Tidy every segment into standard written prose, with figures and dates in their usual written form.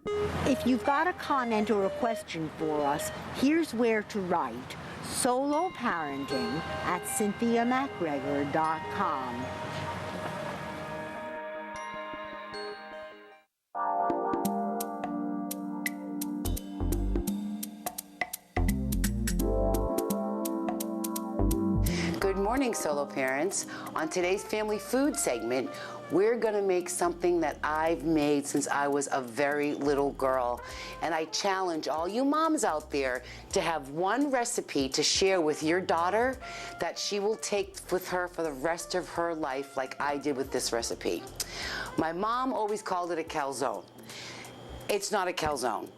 If you've got a comment or a question for us, here's where to write. soloparenting@CynthiaMacGregor.com. Good morning, solo parents. On today's family food segment, we're gonna make something that I've made since I was a very little girl. And I challenge all you moms out there to have one recipe to share with your daughter that she will take with her for the rest of her life, like I did with this recipe. My mom always called it a calzone. It's not a calzone.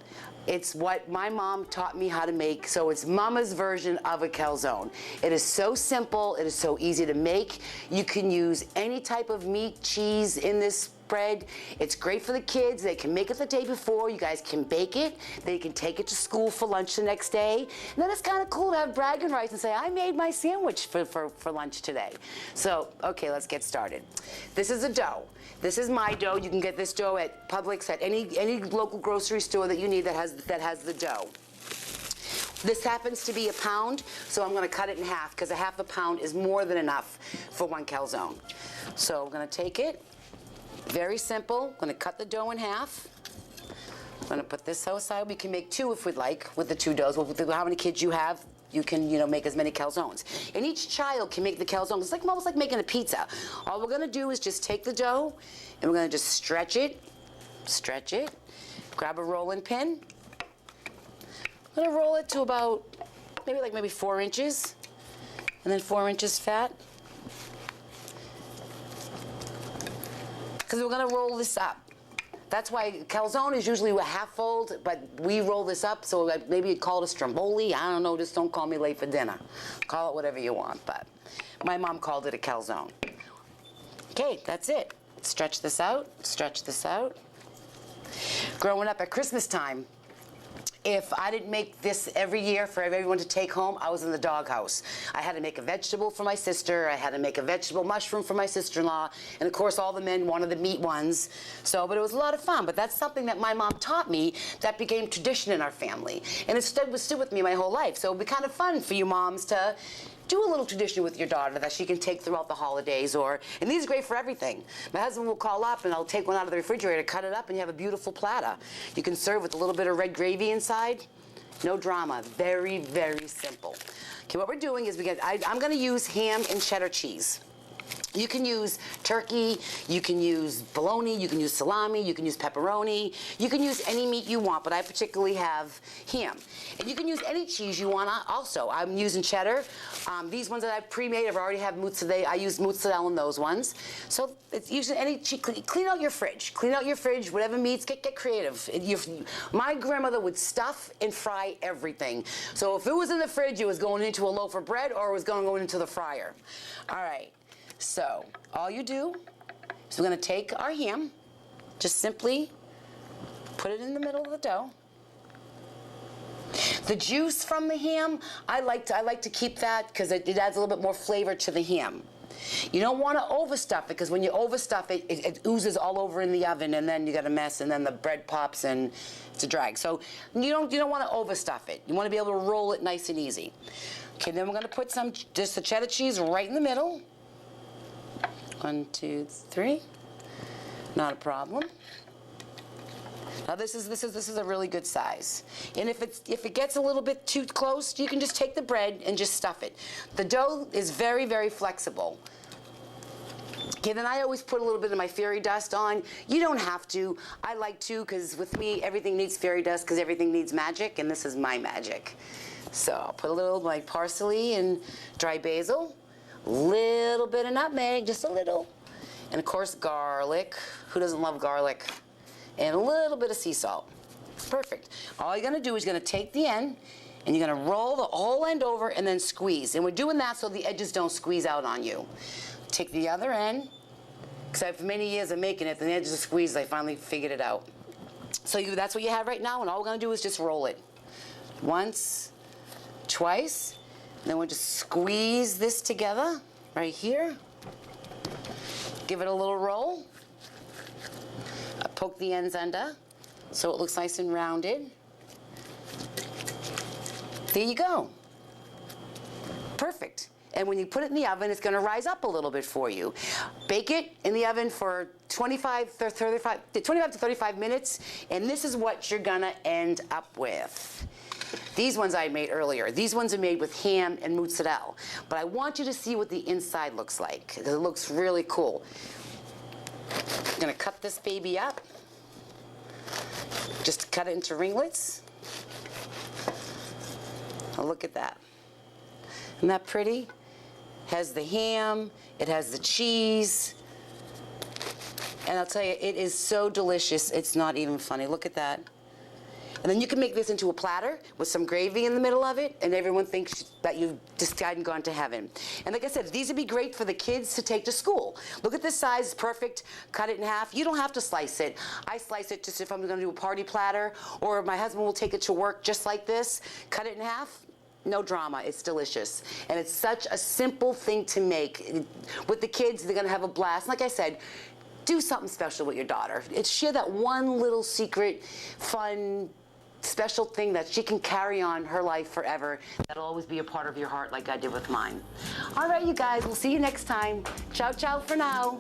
It's what my mom taught me how to make, so it's mama's version of a calzone. It is so simple, it is so easy to make. You can use any type of meat, cheese in this bread. It's great for the kids. They can make it the day before. You guys can bake it. They can take it to school for lunch the next day. And then it's kind of cool to have bragging rights and say, I made my sandwich for lunch today. So, okay, let's get started. This is a dough. This is my dough. You can get this dough at Publix, at any local grocery store that you need that has the dough. This happens to be a pound, so I'm gonna cut it in half because a half a pound is more than enough for one calzone. So I'm gonna take it, very simple. I'm gonna cut the dough in half. I'm gonna put this aside. We can make two if we'd like with the two doughs. With how many kids you have, you can, make as many calzones. And each child can make the calzone. It's almost like making a pizza. All we're gonna do is just take the dough and we're gonna just stretch it, grab a rolling pin. I'm gonna roll it to about maybe 4 inches, and then 4 inches fat. Because we're gonna roll this up. That's why calzone is usually a half fold, but we roll this up, so maybe you'd call it a stromboli. I don't know, just don't call me late for dinner. Call it whatever you want, but my mom called it a calzone. Okay, that's it. Stretch this out, stretch this out. Growing up at Christmas time, if I didn't make this every year for everyone to take home, I was in the doghouse. I had to make a vegetable for my sister, I had to make a vegetable mushroom for my sister-in-law, and of course all the men wanted the meat ones. But it was a lot of fun, but that's something that my mom taught me that became tradition in our family. And it stood with me my whole life. So it'd be kind of fun for you moms to do a little tradition with your daughter that she can take throughout the holidays, and these are great for everything. My husband will call up and I'll take one out of the refrigerator, cut it up, and you have a beautiful platter. You can serve with a little bit of red gravy inside. No drama, very, very simple. Okay, what we're doing is I'm gonna use ham and cheddar cheese. You can use turkey, you can use bologna, you can use salami, you can use pepperoni, you can use any meat you want, but I particularly have ham. And you can use any cheese you want also. I'm using cheddar. These ones that I've pre-made, I've already have mozzarella. I use mozzarella in those ones. So it's usually any cheese. Clean out your fridge. Clean out your fridge, whatever meats, get creative. My grandmother would stuff and fry everything. So if it was in the fridge, it was going into a loaf of bread or it was going into the fryer. All right. So all you do is we're going to take our ham, just simply put it in the middle of the dough. The juice from the ham, I like to keep that because it adds a little bit more flavor to the ham. You don't want to overstuff it because when you overstuff it, it oozes all over in the oven, and then you got a mess, and then the bread pops and it's a drag. So you don't want to overstuff it. You want to be able to roll it nice and easy. Okay, then we're going to put just the cheddar cheese right in the middle. 1, 2, 3. Not a problem. Now this is a really good size. And if it gets a little bit too close, you can just take the bread and just stuff it. The dough is very, very flexible. Okay, then I always put a little bit of my fairy dust on. You don't have to. I like to because with me, everything needs fairy dust because everything needs magic, and this is my magic. So I'll put a little like parsley and dry basil. Little bit of nutmeg, just a little. And of course garlic. Who doesn't love garlic? And a little bit of sea salt. Perfect. All you're gonna do is you're gonna take the end and you're gonna roll the whole end over and then squeeze. And we're doing that so the edges don't squeeze out on you. Take the other end, because after many years of making it, the edges are squeezed, I finally figured it out. So that's what you have right now, and all we're gonna do is just roll it. Once, twice, and then we'll just squeeze this together right here. Give it a little roll. Poke the ends under. so it looks nice and rounded. There you go. Perfect. And when you put it in the oven, it's going to rise up a little bit for you. Bake it in the oven for 25 to 35 minutes, and this is what you're going to end up with. These ones I made earlier. These ones are made with ham and mozzarella. But I want you to see what the inside looks like, because it looks really cool. I'm going to cut this baby up. Just cut it into ringlets. Oh, look at that. Isn't that pretty? Has the ham, it has the cheese, and I'll tell you, it is so delicious, it's not even funny. Look at that. And then you can make this into a platter with some gravy in the middle of it, and everyone thinks that you've just died and gone to heaven. And like I said, these would be great for the kids to take to school. Look at this size, it's perfect. Cut it in half. You don't have to slice it. I slice it just if I'm going to do a party platter, or my husband will take it to work just like this. Cut it in half. No drama, it's delicious. And it's such a simple thing to make. With the kids, they're gonna have a blast. Like I said, do something special with your daughter. Share that one little secret, fun, special thing that she can carry on her life forever. That'll always be a part of your heart like I did with mine. All right, you guys, we'll see you next time. Ciao, ciao for now.